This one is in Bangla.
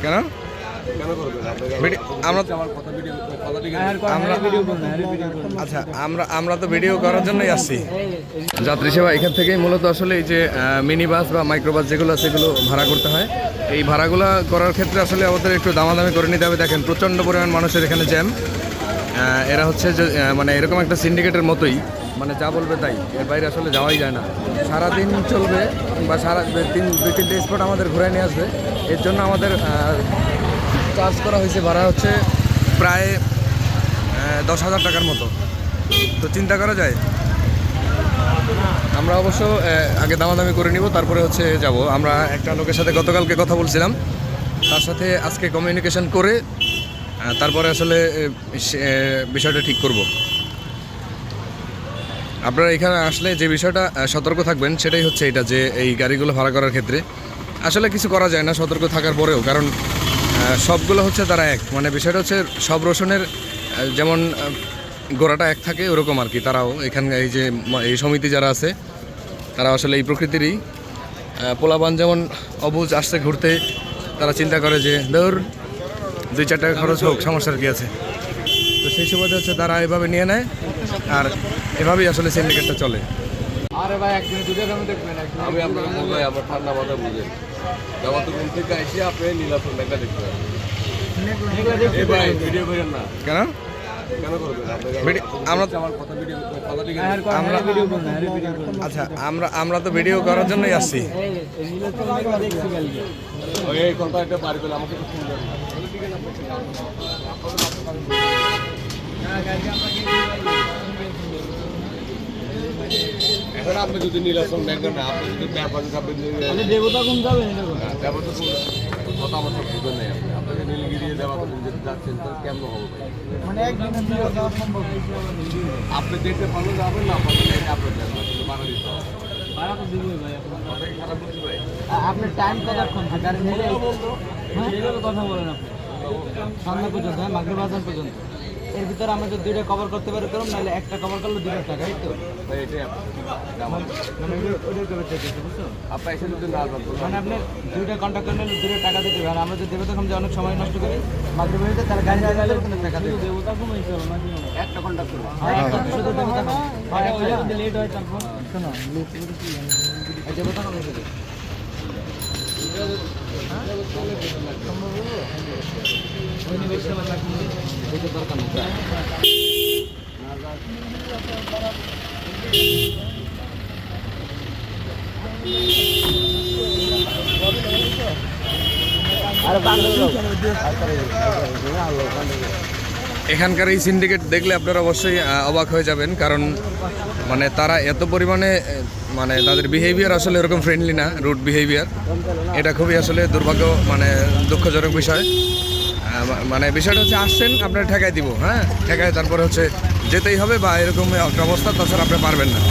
কেন আচ্ছা আমরা তো ভিডিও করার জন্যই আসছি। যাত্রী সেবা এখান থেকেই মূলত আসলে এই যে মিনি বাস বা মাইক্রোবাস যেগুলো আছে সেগুলো ভাড়া করতে হয়। এই ভাড়াগুলো করার ক্ষেত্রে আসলে আমাদের একটু দামাদামি করে নিতে হবে। দেখেন প্রচণ্ড পরিমাণ মানুষের এখানে জ্যাম। এরা হচ্ছে যে মানে এরকম একটা সিন্ডিকেটের মতোই, মানে যা বলবে তাই, এর বাইরে আসলে যাওয়াই যায় না। সারাদিন চলবে বা দুই তিনটে স্পট আমাদের ঘুরে নিয়ে আসবে। এর জন্য আমাদের চার্জ করা হয়েছে, ভাড়া হচ্ছে প্রায় 10,000 টাকার মতো। তো চিন্তা করা যায়। আমরা অবশ্য আগে দামাদামি করে নিব, তারপরে হচ্ছে যাব। আমরা একটা লোকের সাথে গতকালকে কথা বলছিলাম, তার সাথে আজকে কমিউনিকেশন করে তারপরে আসলে বিষয়টা ঠিক করব। আপনারা এখানে আসলে যে বিষয়টা সতর্ক থাকবেন সেটাই হচ্ছে এটা, যে এই গাড়িগুলো ভাড়া করার ক্ষেত্রে আসলে কিছু করা যায় না সতর্ক থাকার পরেও, কারণ সবগুলো হচ্ছে তারা এক। মানে বিষয়টা হচ্ছে সব রসুনের যেমন গোড়াটা এক থাকে ওরকম আর কি। তারাও এখানে এই সমিতি যারা আছে তারা আসলে এই প্রকৃতিরই পোলাপান। যেমন অবুজ আসছে ঘুরতে, তারা চিন্তা করে যে ধর 2-4 টাকা খরচ হোক, সমস্যার কি আছে। তো সেই সুবাদে হচ্ছে তারা এভাবে নিয়ে নেয়, আর এভাবেই আসলে সিন্ডিকেটটা চলে। আরে ভাই একদিনে দুটো আমি দেখবেন, আমি আপনার বোঝাই, আমার ঠান্ডা মাথা বুঝে যাওয়া তো ঘুম থেকে এসে আপনি নীলাচল মেঘলা দেখবেন। ভিডিও করেন না কেন? আচ্ছা আমরা তো ভিডিও করার জন্যই আসছি। এখন আপনি যদি নীলাচল দেখবেন না, আপনি যদি দেবতা কোন যাবেন, দেবতা কথা আমার সব বুঝবেন নাই। আপনাকে নীলগিরি দেবতা যেতে যাচ্ছেন তো কেমন হবে ভাই? মানে আপনি দেখতে পারলে যাবেন না, আপনার ভাড়া দিতে হবে। ভাড়া তো দিবই ভাই। খারাপ বলছি ভাই, আপনার টাইম কতক্ষণ গাড়ি নিলে কথা বলেন আপনি সন্ধ্যা পর্যন্ত, হ্যাঁ মাগরিব আজান পর্যন্ত। এর ভিতরে আমরা যদি 2টা কভার করতে পারি করুন, নাহলে একটা কভার করলে 2 টাকা, এই তো ভাই। এটাই আপনার এসে যদি না মানে আপনি 2টা কন্ট্যাক্ট করলে 2 টাকা দিতে হবে। আর আমরা যদি দেবতা কম যে অনেক সময় নষ্ট করি মাগরিব হইতে, তাহলে গাড়ি চালালে কোনো টাকা দেবে। দেবতা কম হইছে নাকি একটা কন্ট্যাক্ট করুন, শুধু দেবতা কম হয়। একটা যদি লেট হয় তারপর শোনো লেট করে কি এই দেবতা কম হইছে। এখানকার এই সিন্ডিকেট দেখলে আপনারা অবশ্যই অবাক হয়ে যাবেন, কারণ মানে তারা এত পরিমাণে মানে তাদের বিহেভিয়ার আসলে এরকম ফ্রেন্ডলি না, রুড বিহেভিয়ার। এটা খুবই আসলে দুর্ভাগ্য, মানে দুঃখজনক বিষয়। মানে বিষয়টা হচ্ছে আসছেন আপনারা ঠেকাই দিব, হ্যাঁ ঠেকায় তারপরে হচ্ছে যেতেই হবে, বা এরকম একটা অবস্থা, তাছাড়া আপনি পারবেন না।